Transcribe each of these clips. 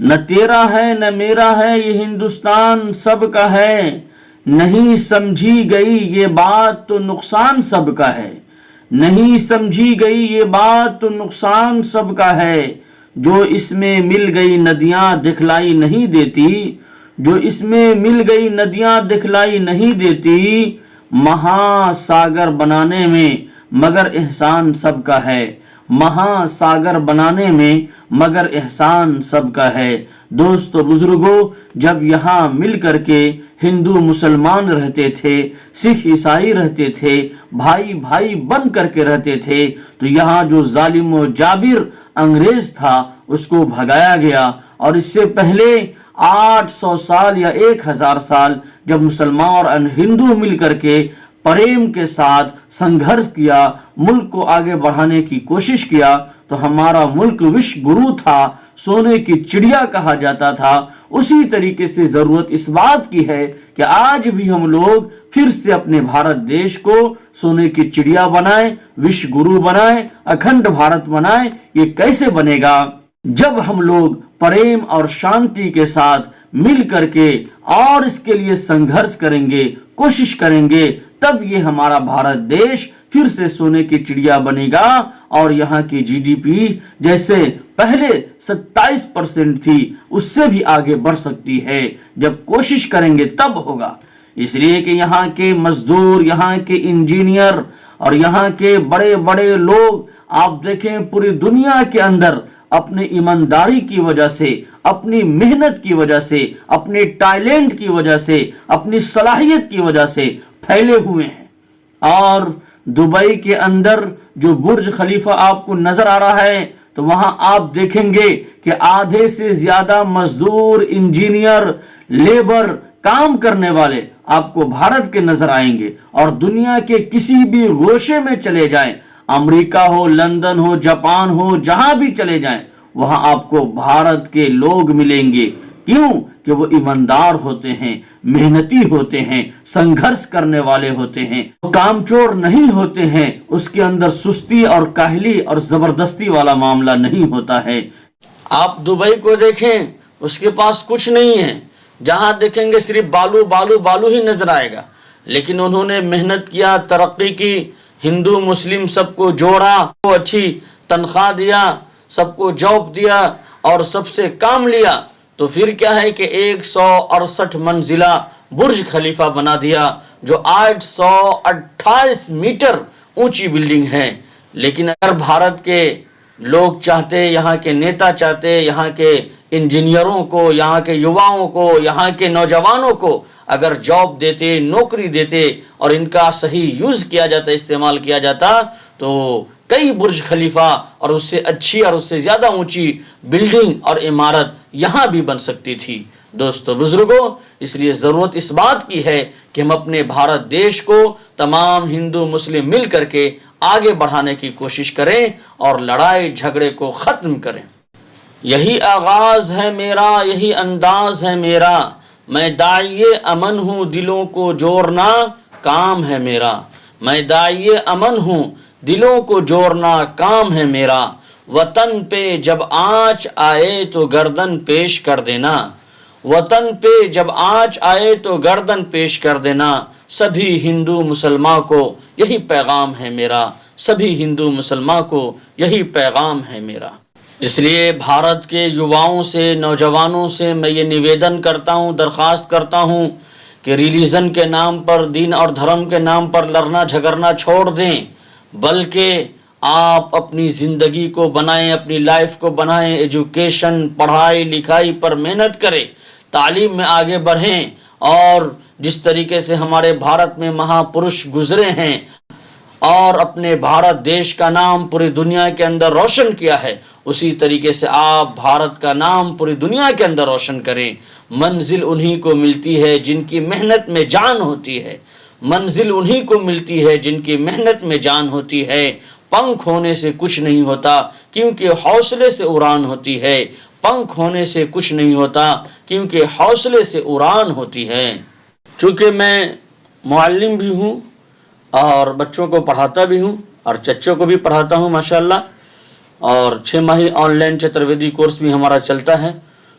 نہ تیرا ہے نہ میرا ہے یہ ہندوستان سب کا ہے، نہیں سمجھی گئی یہ بات تو نقصان سب کا ہے، نہیں سمجھی گئی یہ بات تو نقصان سب کا ہے، جو اس میں مل گئی ندیاں دکھلائی نہیں دیتی، جو اس میں مل گئی ندیاں دکھلائی نہیں دیتی، مہا ساگر بنانے میں مگر احسان سب کا ہے، مہا ساگر بنانے میں مگر احسان سب کا ہے۔ دوستو بزرگوں، جب یہاں مل کر کے ہندو مسلمان رہتے تھے، سکھ عیسائی رہتے تھے، بھائی بھائی بن کر کے رہتے تھے، تو یہاں جو ظالم و جابر انگریز تھا اس کو بھگایا گیا۔ اور اس سے پہلے 800 سال یا 1000 سال جب مسلمان اور ہندو مل کر کے پریم کے ساتھ سنگھرش کیا، ملک کو آگے بڑھانے کی کوشش کیا، تو ہمارا ملک وش گرو تھا، سونے کی چڑیا کہا جاتا تھا۔ اسی طریقے سے ضرورت اس بات کی ہے کہ آج بھی ہم لوگ پھر سے اپنے بھارت دیش کو سونے کی چڑیا بنائیں، وش گرو بنائیں، اکھنڈ بھارت بنائیں۔ یہ کیسے بنے گا؟ جب ہم لوگ پریم اور شانتی کے ساتھ مل کر کے اور اس کے لیے سنگھرش کریں گے، کوشش کریں گے، تب یہ ہمارا بھارت دیش پھر سے سونے کی چڑیا بنے گا، اور یہاں کی جی ڈی پی جیسے پہلے 27% تھی اس سے بھی آگے بڑھ سکتی ہے۔ جب کوشش کریں گے تب ہوگا۔ اس لیے کہ یہاں کے مزدور، یہاں کے انجینئر اور یہاں کے بڑے بڑے لوگ آپ دیکھیں پوری دنیا کے اندر اپنی ایمانداری کی وجہ سے، اپنی محنت کی وجہ سے، اپنے ٹیلنٹ کی وجہ سے، اپنی صلاحیت کی وجہ سے پھیلے ہوئے ہیں۔ اور دبئی کے اندر جو برج خلیفہ آپ کو نظر آ رہا ہے، تو وہاں آپ دیکھیں گے کہ آدھے سے زیادہ مزدور، انجینئر، لیبر، کام کرنے والے آپ کو بھارت کے نظر آئیں گے۔ اور دنیا کے کسی بھی گوشے میں چلے جائیں، امریکہ ہو، لندن ہو، جاپان ہو، جہاں بھی چلے جائیں، وہاں آپ کو بھارت کے لوگ ملیں گے۔ کیوں؟ کہ وہ ایماندار ہوتے ہیں، محنتی ہوتے ہیں، سنگھرش کرنے والے ہوتے ہیں، کام چور نہیں ہوتے ہیں، اس کے اندر سستی اور کاہلی اور زبردستی والا معاملہ نہیں ہوتا ہے۔ آپ دبئی کو دیکھیں، اس کے پاس کچھ نہیں ہے، جہاں دیکھیں گے صرف بالو بالو بالو ہی نظر آئے گا، لیکن انہوں نے محنت کیا، ترقی کی، ہندو مسلم سب کو جوڑا، اچھی تنخواہ دیا، سب کو جاب دیا اور سب سے کام لیا، تو پھر کیا ہے کہ 168 منزلہ برج خلیفہ بنا دیا، جو 828 میٹر اونچی بلڈنگ ہے۔ لیکن اگر بھارت کے لوگ چاہتے، یہاں کے نیتا چاہتے، یہاں کے انجینئروں کو، یہاں کے یواؤں کو، یہاں کے نوجوانوں کو اگر جاب دیتے، نوکری دیتے اور ان کا صحیح یوز کیا جاتا، استعمال کیا جاتا، تو کئی برج خلیفہ اور اس سے اچھی اور اس سے زیادہ اونچی بلڈنگ اور عمارت یہاں بھی بن سکتی تھی۔ دوستو بزرگوں، اس لیے ضرورت اس بات کی ہے کہ ہم اپنے بھارت دیش کو تمام ہندو مسلم مل کر کے آگے بڑھانے کی کوشش کریں اور لڑائی جھگڑے کو ختم کریں۔ یہی آغاز ہے میرا، یہی انداز ہے میرا، میں داعیے امن ہوں، دلوں کو جوڑنا کام ہے میرا، میں داعیے امن ہوں، دلوں کو جوڑنا کام ہے میرا، وطن پہ جب آنچ آئے تو گردن پیش کر دینا، وطن پہ جب آنچ آئے تو گردن پیش کر دینا، سبھی ہندو مسلمان کو یہی پیغام ہے میرا، سبھی ہندو مسلمان کو یہی پیغام ہے میرا۔ اس لیے بھارت کے یواؤں سے، نوجوانوں سے میں یہ نویدن کرتا ہوں، درخواست کرتا ہوں کہ ریلیجن کے نام پر، دین اور دھرم کے نام پر لڑنا جھگڑنا چھوڑ دیں، بلکہ آپ اپنی زندگی کو بنائیں، اپنی لائف کو بنائیں، ایجوکیشن، پڑھائی لکھائی پر محنت کریں، تعلیم میں آگے بڑھیں، اور جس طریقے سے ہمارے بھارت میں مہا پروش گزرے ہیں اور اپنے بھارت دیش کا نام پوری دنیا کے اندر روشن کیا ہے، اسی طریقے سے آپ بھارت کا نام پوری دنیا کے اندر روشن کریں۔ منزل انہی کو ملتی ہے جن کی محنت میں جان ہوتی ہے، منزل انہی کو ملتی ہے جن کی محنت میں جان ہوتی ہے۔ پنکھ ہونے سے کچھ نہیں ہوتا، کیونکہ حوصلے سے اڑان ہوتی ہے، پنکھ ہونے سے کچھ نہیں ہوتا، کیونکہ حوصلے سے اڑان ہوتی ہے۔ چونکہ میں معلم بھی ہوں اور بچوں کو پڑھاتا بھی ہوں اور چچوں کو بھی پڑھاتا ہوں ماشاءاللہ، اور 6 ماہی آن لائن چترویدی کورس بھی ہمارا چلتا ہے،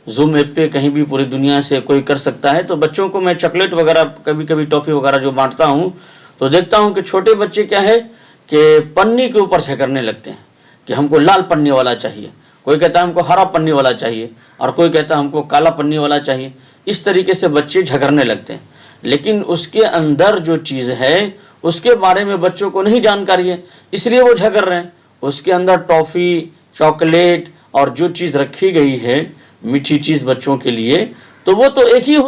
زوم ایپ پہ کہیں بھی پوری دنیا سے کوئی کر سکتا ہے. تو بچوں کو میں چاکلیٹ وغیرہ کبھی کبھی ٹافی وغیرہ جو بانٹتا ہوں تو دیکھتا ہوں کہ چھوٹے بچے کیا ہے کہ پنی کے اوپر جھگڑنے لگتے ہیں کہ ہم کو لال پنی والا چاہیے, کوئی کہتا ہے ہم کو ہرا پنی والا چاہیے, اور کوئی کہتا ہے ہم کو کالا پنی والا چاہیے. اس طریقے سے بچے جھگڑنے لگتے ہیں, لیکن اس کے اندر جو چیز ہے اس کے بارے میں بچوں کو نہیں جانکاری ہے, اس لیے وہ جھگڑ رہے ہیں. اس کے اندر ٹافی, چاکلیٹ اور جو چیز رکھی گئی ہے میٹھی چیز بچوں کے لیے, تو وہ تو ایک ہی ہو,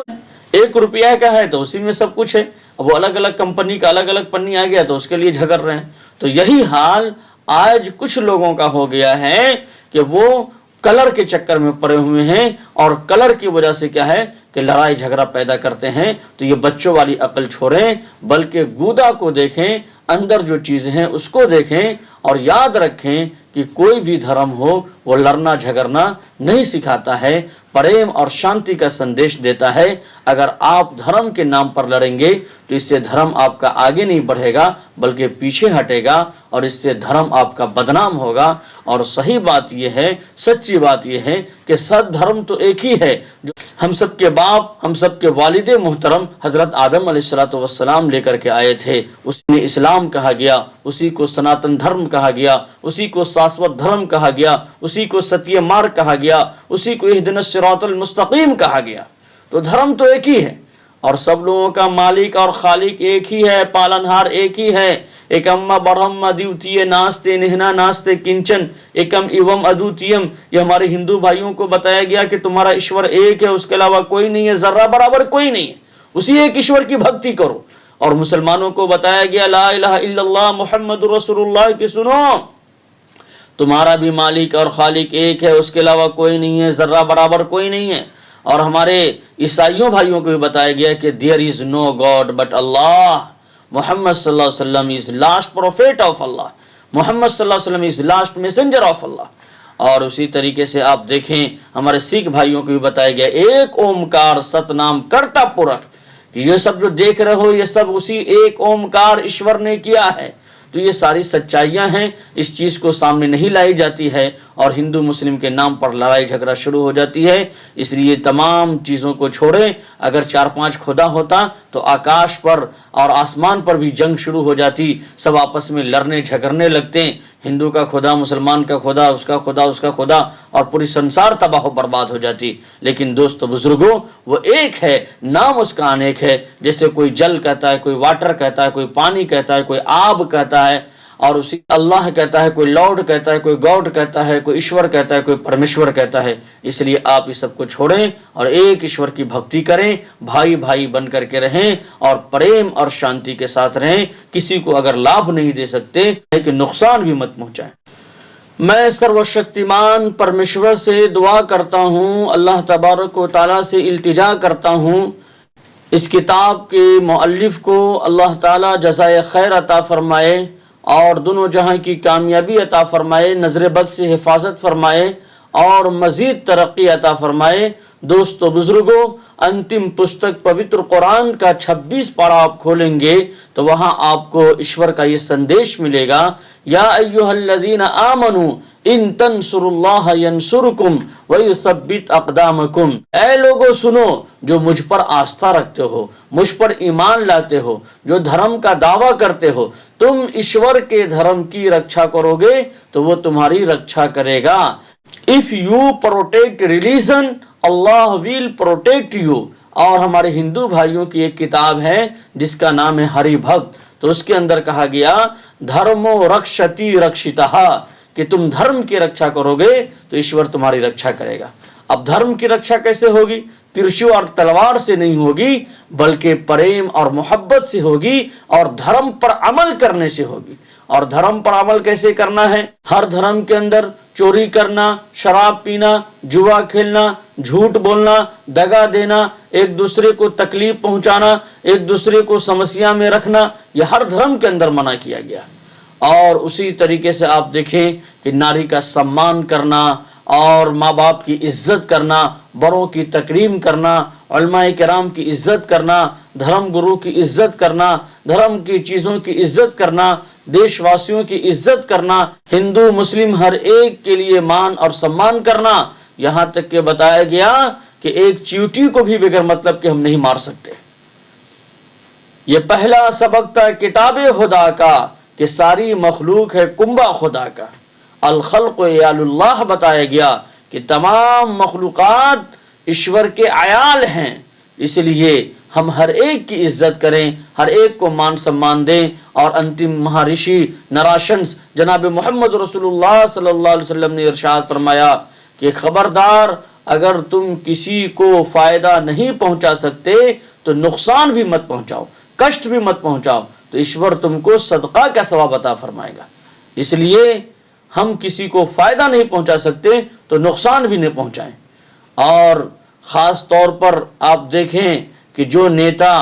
1 روپیہ کا ہے تو اسی میں سب کچھ ہے. اب وہ الگ الگ کمپنی کا الگ الگ پنی آ گیا تو اس کے لیے جھگڑ رہے ہیں. تو یہی حال آج کچھ لوگوں کا ہو گیا ہے کہ وہ کلر کے چکر میں پڑے ہوئے ہیں, اور کلر کی وجہ سے کیا ہے کہ لڑائی جھگڑا پیدا کرتے ہیں. تو یہ بچوں والی عقل چھوڑیں, بلکہ گودا کو دیکھیں, اندر جو چیزیں ہیں اس کو دیکھیں, اور یاد رکھیں کہ کوئی بھی دھرم ہو وہ لڑنا جھگڑنا نہیں سکھاتا ہے, پریم اور شانتی کا سندیش دیتا ہے. اگر آپ دھرم کے نام پر لڑیں گے تو اس سے دھرم آپ کا آگے نہیں بڑھے گا بلکہ پیچھے ہٹے گا, اور اس سے دھرم آپ کا بدنام ہوگا. اور صحیح بات یہ ہے, سچی بات یہ ہے کہ سب دھرم تو ایک ہی ہے. جو ہم سب کے باپ, ہم سب کے والد محترم حضرت آدم علیہ السلام لے کر کے آئے تھے, اس میں اسلام کہا گیا, اسی کو سناتن دھرم کہا گیا, اسی کو شاشوت دھرم کہا گیا, اسی کو ستیہ مارگ کہا گیا, اسی کو اہدنا الصراط المستقیم کہا گیا. تو دھرم تو ایک ہی ہے, اور سب لوگوں کا مالک اور خالق ایک ہی ہے, پالنہار ایک ہی ہے. ایکم برہم ادوتیہ ناستے نہنا ناستے کنچن ایکم ایوم ادوتیم. یہ ہمارے ہندو بھائیوں کو بتایا گیا کہ تمہارا ایشور ایک ہے, اس کے علاوہ کوئی نہیں ہے, ذرہ برابر کوئی نہیں ہے, اسی ایک ایشور کی بھکتی کرو. اور مسلمانوں کو بتایا گیا لا الہ الا اللہ محمد رسول اللہ کی سنو, تمہارا بھی مالک اور خالق ایک ہے, اس کے علاوہ کوئی نہیں ہے, ذرہ برابر کوئی نہیں ہے. اور ہمارے عیسائیوں بھائیوں کو بھی بتایا گیا کہ there is no God but Allah. محمد صلی اللہ علیہ وسلم is last prophet of Allah. محمد صلی اللہ علیہ وسلم is last messenger of Allah. اور اسی طریقے سے آپ دیکھیں ہمارے سکھ بھائیوں کو بھی بتایا گیا ایک اومکار ست نام کرتا پورک, کہ یہ سب جو دیکھ رہے ہو یہ سب اسی ایک اومکار ایشور نے کیا ہے. تو یہ ساری سچائیاں ہیں, اس چیز کو سامنے نہیں لائی جاتی ہے, اور ہندو مسلم کے نام پر لڑائی جھگڑا شروع ہو جاتی ہے. اس لیے تمام چیزوں کو چھوڑیں. اگر 4-5 خدا ہوتا تو آکاش پر اور آسمان پر بھی جنگ شروع ہو جاتی, سب آپس میں لڑنے جھگڑنے لگتے, ہندو کا خدا, مسلمان کا خدا, اس کا خدا, اس کا خدا, اور پوری سنسار تباہ و برباد ہو جاتی. لیکن دوستو بزرگوں, وہ ایک ہے, نام اس کا انیک ہے. جیسے کوئی جل کہتا ہے, کوئی واٹر کہتا ہے, کوئی پانی کہتا ہے, کوئی آب کہتا ہے, اور اسی اللہ کہتا ہے, کوئی لارڈ کہتا ہے, کوئی گاڈ کہتا ہے, کوئی ایشور کہتا ہے, کوئی پرمیشور کہتا ہے. اس لیے آپ اس سب کو چھوڑیں اور ایک ایشور کی بھکتی کریں, بھائی بھائی بن کر کے رہیں, اور پریم اور شانتی کے ساتھ رہیں. کسی کو اگر لابھ نہیں دے سکتے کہ نقصان بھی مت پہنچائیں. میں سرو شکتیمان پرمیشور سے دعا کرتا ہوں, اللہ تبارک و تعالیٰ سے التجا کرتا ہوں, اس کتاب کے مؤلف کو اللہ تعالیٰ جزائے خیر عطا فرمائے, اور دونوں جہاں کی کامیابی عطا فرمائے, نظر بد سے حفاظت فرمائے, اور مزید ترقی عطا فرمائے. دوستو بزرگوں, انتم پستک پوتر قرآن کا 26 پارہ آپ کھولیں گے تو وہاں آپ کو ایشور کا یہ سندیش ملے گا, یا ایھا الذین آمنوا ان تنصروا اللہ ینصرکم ویثبت اقدامکم. اے لوگو سنو, جو مجھ پر آستھا رکھتے ہو, مجھ پر ایمان لاتے ہو, جو دھرم کا دعویٰ کرتے ہو, تم ایشور کے دھرم کی رکشا کرو گے تو وہ تمہاری رکشا کرے گا. If you protect religion, Allah will protect you. اور ہمارے ہندو بھائیوں کی ایک کتاب ہے جس کا نام ہے ہری بھکت, تو اس کے اندر کہا گیا دھرمو رکشتی رکشتہ, کہ تم دھرم کی رکشا کرو گے تو ایشور تمہاری رکشا کرے گا. اب دھرم کی رکشا کیسے ہوگی؟ ترچھو اور تلوار سے نہیں ہوگی, بلکہ پریم اور محبت سے ہوگی, اور دھرم پر عمل کرنے سے ہوگی. اور دھرم پر عمل کیسے کرنا ہے؟ ہر دھرم کے اندر چوری کرنا, شراب پینا, جوا کھیلنا, جھوٹ بولنا, دغا دینا, ایک دوسرے کو تکلیف پہنچانا, ایک دوسرے کو سمسیا میں رکھنا, یہ ہر دھرم کے اندر منع کیا گیا. اور اسی طریقے سے آپ دیکھیں کہ ناری کا سمان کرنا, اور ماں باپ کی عزت کرنا, بڑوں کی تکریم کرنا, علماء کرام کی عزت کرنا, دھرم گرو کی عزت کرنا, دھرم کی چیزوں کی عزت کرنا, دیش واسیوں کی عزت کرنا, ہندو مسلم ہر ایک کے لیے مان اور سمان کرنا, یہاں تک کہ بتایا گیا کہ ایک چیوٹی کو بھی بغیر مطلب کہ ہم نہیں مار سکتے۔ یہ پہلا سبق تھا کتاب خدا کا کہ ساری مخلوق ہے کنبہ خدا کا۔ الخلق عیال اللہ بتایا گیا کہ تمام مخلوقات ایشور کے عیال ہیں، اس لیے ہم ہر ایک کی عزت کریں، ہر ایک کو مان سمان دیں۔ اور انتم مہارشی نراشنس جناب محمد رسول اللہ صلی اللہ علیہ وسلم نے ارشاد فرمایا کہ خبردار، اگر تم کسی کو فائدہ نہیں پہنچا سکتے تو نقصان بھی مت پہنچاؤ، کشٹ بھی مت پہنچاؤ، تو ایشور تم کو صدقہ کا ثواب عطا فرمائے گا۔ اس لیے ہم کسی کو فائدہ نہیں پہنچا سکتے تو نقصان بھی نہیں پہنچائیں۔ اور خاص طور پر آپ دیکھیں کہ جو نیتا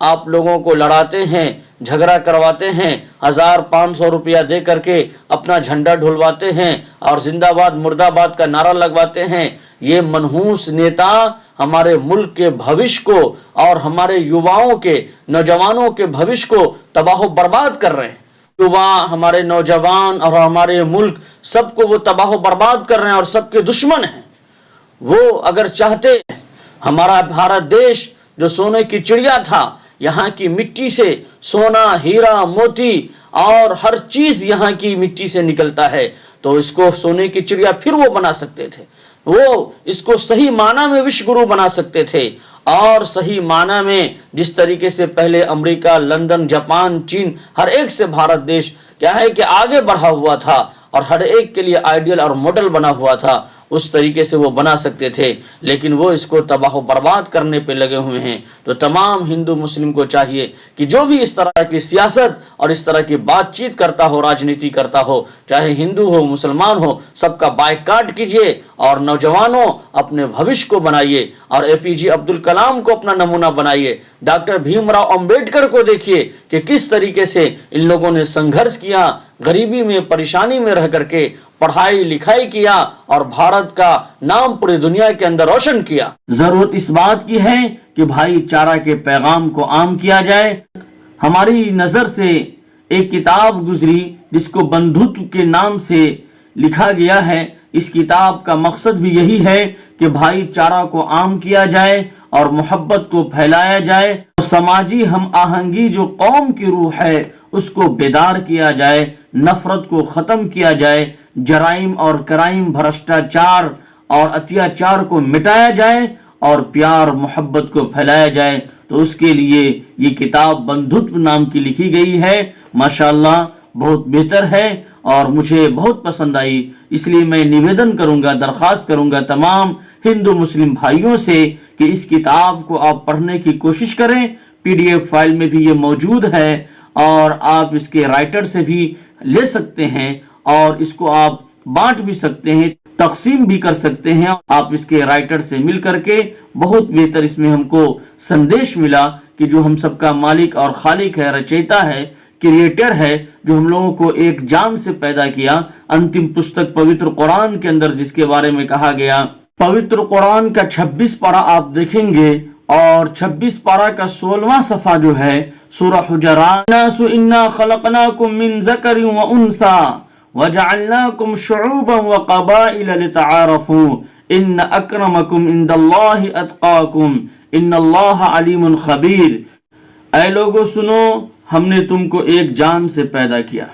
آپ لوگوں کو لڑاتے ہیں، جھگڑا کرواتے ہیں، 1500 روپیہ دے کر کے اپنا جھنڈا ڈھلواتے ہیں اور زندہ باد مرد آباد کا نعرہ لگواتے ہیں، یہ منحوس نیتا ہمارے ملک کے بھوش کو اور ہمارے یواؤں کے، نوجوانوں کے بھوش کو تباہ و برباد کر رہے ہیں۔ یوا، ہمارے نوجوان اور ہمارے ملک، سب کو وہ تباہ و برباد کر رہے ہیں اور سب کے دشمن ہیں۔ وہ اگر چاہتے ہمارا بھارت دیش جو سونے کی چڑیا تھا، یہاں کی مٹی سے سونا، ہیرا، موتی اور ہر چیز یہاں کی مٹی سے نکلتا ہے، تو اس کو سونے کی چڑیا پھر وہ بنا سکتے تھے، وہ اس کو صحیح معنی میں وش گرو بنا سکتے تھے۔ اور صحیح معنی میں جس طریقے سے پہلے امریکہ، لندن، جاپان، چین، ہر ایک سے بھارت دیش کیا ہے کہ آگے بڑھا ہوا تھا اور ہر ایک کے لیے آئیڈیل اور ماڈل بنا ہوا تھا، اس طریقے سے وہ بنا سکتے تھے، لیکن وہ اس کو تباہ و برباد کرنے پہ لگے ہوئے ہیں۔ تو تمام ہندو مسلم کو چاہیے کہ جو بھی اس طرح کی سیاست اور اس طرح کی بات چیت کرتا ہو، راجنیتی کرتا ہو، چاہے ہندو ہو مسلمان ہو، سب کا بائیکاٹ کیجیے اور نوجوانوں اپنے بھوش کو بنائیے اور اے پی جے عبد الکلام کو اپنا نمونہ بنائیے۔ ڈاکٹر بھیم راؤ امبیڈکر کو دیکھیے کہ کس طریقے سے ان لوگوں نے سنگھرش کیا، غریبی میں، پریشانی میں رہ کر کے پڑھائی لکھائی کیا اور بھارت کا نام پوری دنیا کے اندر روشن کیا۔ ضرورت اس بات کی ہے کہ بھائی چارہ کے پیغام کو عام کیا جائے۔ ہماری نظر سے ایک کتاب گزری جس کو بندھتو کے نام سے لکھا گیا ہے۔ اس کتاب کا مقصد بھی یہی ہے کہ بھائی چارہ کو عام کیا جائے اور محبت کو پھیلایا جائے، اور سماجی ہم آہنگی جو قوم کی روح ہے اس کو بیدار کیا جائے، نفرت کو ختم کیا جائے، جرائم اور کرائم، بھرشٹاچار اور اتیاچار کو مٹایا جائے اور پیار محبت کو پھیلایا جائے۔ تو اس کے لیے یہ کتاب بندھتو نام کی لکھی گئی ہے۔ ماشاءاللہ بہت بہتر ہے اور مجھے بہت پسند آئی، اس لیے میں نویدن کروں گا، درخواست کروں گا تمام ہندو مسلم بھائیوں سے کہ اس کتاب کو آپ پڑھنے کی کوشش کریں۔ پی ڈی ایف فائل میں بھی یہ موجود ہے اور آپ اس کے رائٹر سے بھی لے سکتے ہیں اور اس کو آپ بانٹ بھی سکتے ہیں، تقسیم بھی کر سکتے ہیں۔ آپ اس کے رائٹر سے مل کر کے بہت بہتر اس میں ہم کو سندیش ملا کہ جو ہم سب کا مالک اور خالق ہے، رچیتا ہے، کریٹر ہے، جو ہم لوگوں کو ایک جان سے پیدا کیا۔ انتم پستک پوتر قرآن کے اندر جس کے بارے میں کہا گیا، پوتر قرآن کا 26 پارہ آپ دیکھیں گے اور 26 پارہ کا 16واں صفحہ جو ہے سورہ حجرات، الناس انا خلقناکم من ذکر و انثی وجعلناکم شعوبا وقبائل لتعارفوا ان اکرمکم عند اللہ اتقاکم ان اللہ علیم خبیر۔ اے لوگو سنو، ہم نے تم کو ایک جان سے پیدا کیا،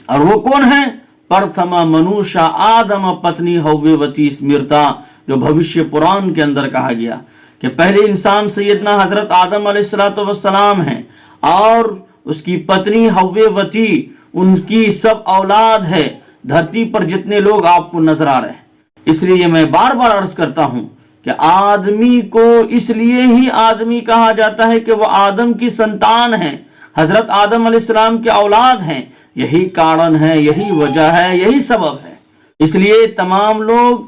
اور وہ کون ہے؟ پرتھما منوشا آدم پتنی ہووتی اسمرتا، جو بھوشیہ پران کے اندر کہا گیا کہ پہلے انسان سیدنا حضرت آدم علیہ السلام ہیں اور اس کی پتنی ہووتی، ان کی سب اولاد ہے، دھرتی پر جتنے لوگ آپ کو نظر آ رہے ہیں۔ اس لیے میں بار بار عرض کرتا ہوں کہ آدمی کو اس لیے ہی آدمی کہا جاتا ہے کہ وہ آدم کی سنتان ہے، حضرت آدم علیہ السلام کے اولاد ہیں۔ یہی کارن ہے، یہی وجہ ہے، یہی سبب ہے۔ اس لیے تمام لوگ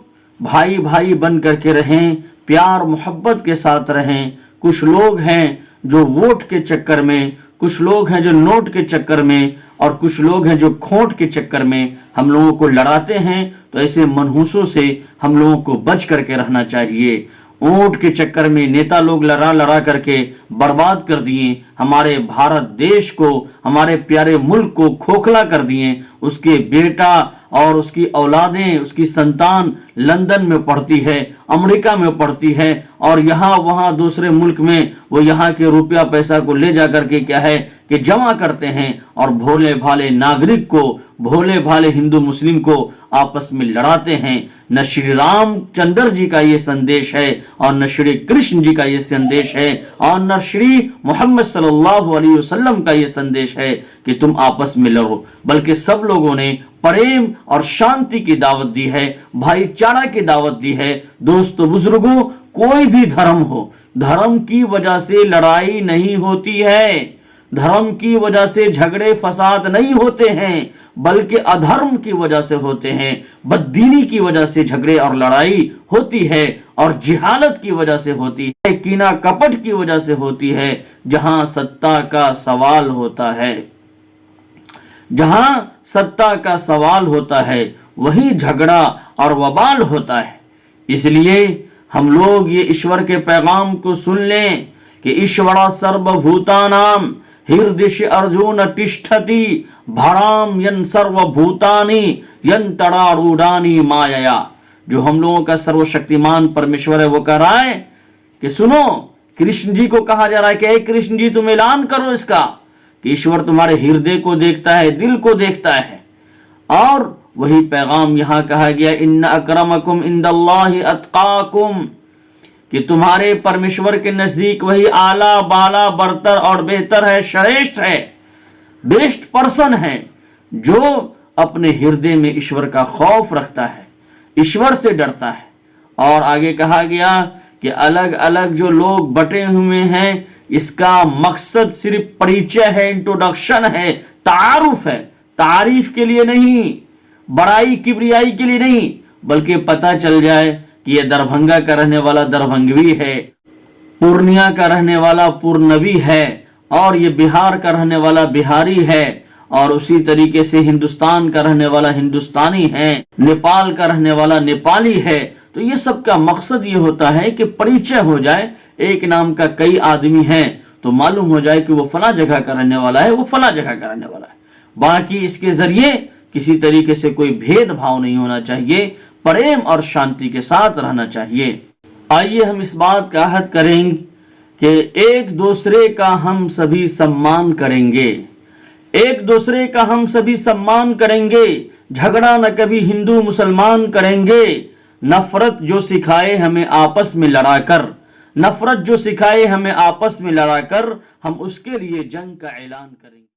بھائی بھائی بن کر کے رہیں، پیار محبت کے ساتھ رہیں۔ کچھ لوگ ہیں جو ووٹ کے چکر میں، کچھ لوگ ہیں جو نوٹ کے چکر میں، اور کچھ لوگ ہیں جو کھوٹ کے چکر میں ہم لوگوں کو لڑاتے ہیں۔ تو ایسے منحوسوں سے ہم لوگوں کو بچ کر کے رہنا چاہیے۔ اونٹ کے چکر میں نیتا لوگ لڑا کر کے برباد کر دیے، ہمارے بھارت دیش کو، ہمارے پیارے ملک کو کھوکھلا کر دیے۔ اس کے بیٹا اور اس کی اولادیں، اس کی سنتان لندن میں پڑھتی ہے، امریکہ میں پڑھتی ہے، اور یہاں وہاں دوسرے ملک میں وہ یہاں کے روپیہ پیسہ کو لے جا کر کے کیا ہے کہ جمع کرتے ہیں، اور بھولے بھالے ناگرک کو، بھولے بھالے ہندو مسلم کو آپس میں لڑاتے ہیں۔ نہ شری رام چندر جی کا یہ سندیش ہے، اور نہ شری کرشن جی کا یہ سندیش ہے، اور نہ شری محمد صلی اللہ علیہ وسلم کا یہ سندیش ہے کہ تم آپس میں لڑو، بلکہ سب لوگوں نے پریم اور شانتی کی دعوت دی ہے، بھائی چارہ کی دعوت دی ہے۔ دوستو بزرگوں، کوئی بھی دھرم ہو، دھرم کی وجہ سے لڑائی نہیں ہوتی ہے، دھرم کی وجہ سے جھگڑے فساد نہیں ہوتے ہیں، بلکہ ادھرم کی وجہ سے ہوتے ہیں، بددینی کی وجہ سے جھگڑے اور لڑائی ہوتی ہے، اور جہالت کی وجہ سے ہوتی ہے، کینہ کپٹ کی وجہ سے ہوتی ہے۔ جہاں ستا کا سوال ہوتا ہے، جہاں ستا کا سوال ہوتا ہے، وہی جھگڑا اور وبال ہوتا ہے۔ اس لیے ہم لوگ یہ ایشور کے پیغام کو سن لیں کہ ایشورا سرب بھوتانام ہردش ارجون تشٹھتی بھرام ین سرو بھوتانی ین تڑاروڈانی مایا۔ جو ہم لوگوں کا سرو شکتیمان پرمیشور ہے، وہ کہہ رہا ہے کہ سنو، کرشن جی کو کہا جا رہا ہے کہ اے کرشن جی تم اعلان کرو اس کا کہ ایشور تمہارے ہردے کو دیکھتا ہے، دل کو دیکھتا ہے۔ اور وہی پیغام یہاں کہا گیا، ان اکرمکم عند اللہ اتقاکم، کہ تمہارے پرمیشور کے نزدیک وہی اعلیٰ بالا برتر اور بہتر ہے، شریشٹھ ہے، بیسٹ پرسن ہے، جو اپنے ہردے میں ایشور کا خوف رکھتا ہے، ایشور سے ڈرتا ہے۔ اور آگے کہا گیا کہ الگ الگ جو لوگ بٹے ہوئے ہیں، اس کا مقصد صرف پریچے ہے، انٹروڈکشن ہے، تعارف ہے، تعریف کے لیے نہیں، بڑائی کبریائی کے لیے نہیں، بلکہ پتہ چل جائے کہ یہ دربھنگا کا رہنے والا دربھنگوی ہے، پورنیا کا رہنے والا پورنوی ہے، اور یہ بہار کا رہنے والا بہاری ہے، اور اسی طریقے سے ہندوستان کا رہنے والا ہندوستانی ہے، نیپال کا رہنے والا نیپالی ہے۔ تو یہ سب کا مقصد یہ ہوتا ہے کہ پریچے ہو جائے، ایک نام کا کئی آدمی ہیں تو معلوم ہو جائے کہ وہ فلاں جگہ کا رہنے والا ہے، وہ فلاں جگہ کا رہنے والا ہے۔ باقی اس کے ذریعے کسی طریقے سے کوئی بھید بھاؤ نہیں ہونا چاہیے، پریم اور شانتی کے ساتھ رہنا چاہیے۔ آئیے ہم اس بات کا عہد کریں کہ ایک دوسرے کا ہم سبھی سمان کریں گے، ایک دوسرے کا ہم سبھی سمان کریں گے، جھگڑا نہ کبھی ہندو مسلمان کریں گے، نفرت جو سکھائے ہمیں آپس میں لڑا کر، نفرت جو سکھائے ہمیں آپس میں لڑا کر، ہم اس کے لیے جنگ کا اعلان کریں گے۔